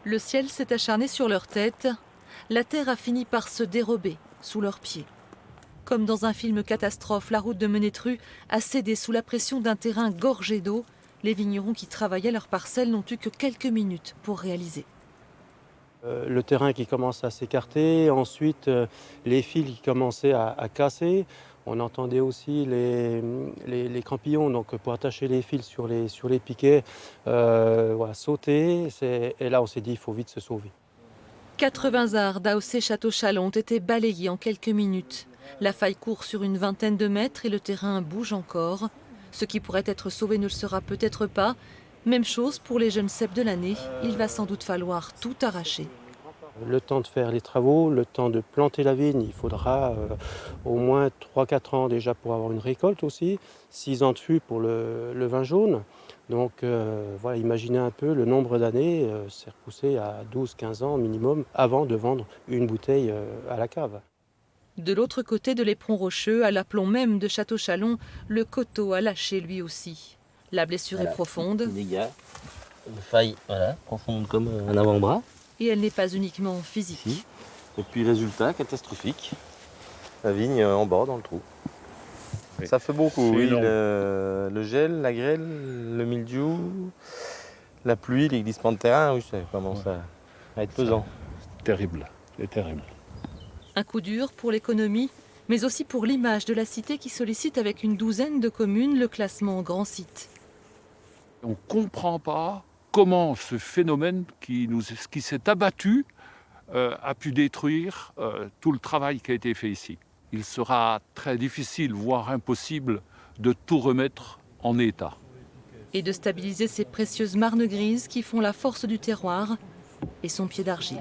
Le ciel s'est acharné sur leur tête. La terre a fini par se dérober sous leurs pieds. Comme dans un film catastrophe, la route de Menétru a cédé sous la pression d'un terrain gorgé d'eau. Les vignerons qui travaillaient leurs parcelles n'ont eu que quelques minutes pour réaliser. Le terrain qui commence à s'écarter, ensuite les fils qui commençaient à casser. On entendait aussi les crampillons, donc pour attacher les fils sur les piquets, voilà, sauter. Et là, on s'est dit, il faut vite se sauver. 80 arts d'AOC-Château-Chalon ont été balayés en quelques minutes. La faille court sur une vingtaine de mètres et le terrain bouge encore. Ce qui pourrait être sauvé ne le sera peut-être pas. Même chose pour les jeunes cèpes de l'année. Il va sans doute falloir tout arracher. Le temps de faire les travaux, le temps de planter la vigne, il faudra au moins 3-4 ans déjà pour avoir une récolte aussi, 6 ans de fût pour le vin jaune. Donc voilà, imaginez un peu le nombre d'années, c'est repoussé à 12-15 ans minimum avant de vendre une bouteille à la cave. De l'autre côté de l'éperon rocheux, à l'aplomb même de Château-Chalon, le coteau a lâché lui aussi. La blessure est profonde. Dégâts, une faille profonde comme un avant-bras. Et elle n'est pas uniquement physique. Ici. Et puis résultat catastrophique, la vigne en bord dans le trou. Oui. Ça fait beaucoup, oui, le gel, la grêle, le mildiou, la pluie, les glissements de terrain, oui, ça commence à être pesant. C'est terrible, c'est terrible. Un coup dur pour l'économie, mais aussi pour l'image de la cité qui sollicite avec une douzaine de communes le classement grand site. On ne comprend pas comment ce phénomène qui s'est abattu a pu détruire tout le travail qui a été fait ici. Il sera très difficile, voire impossible, de tout remettre en état. Et de stabiliser ces précieuses marnes grises qui font la force du terroir et son pied d'argile.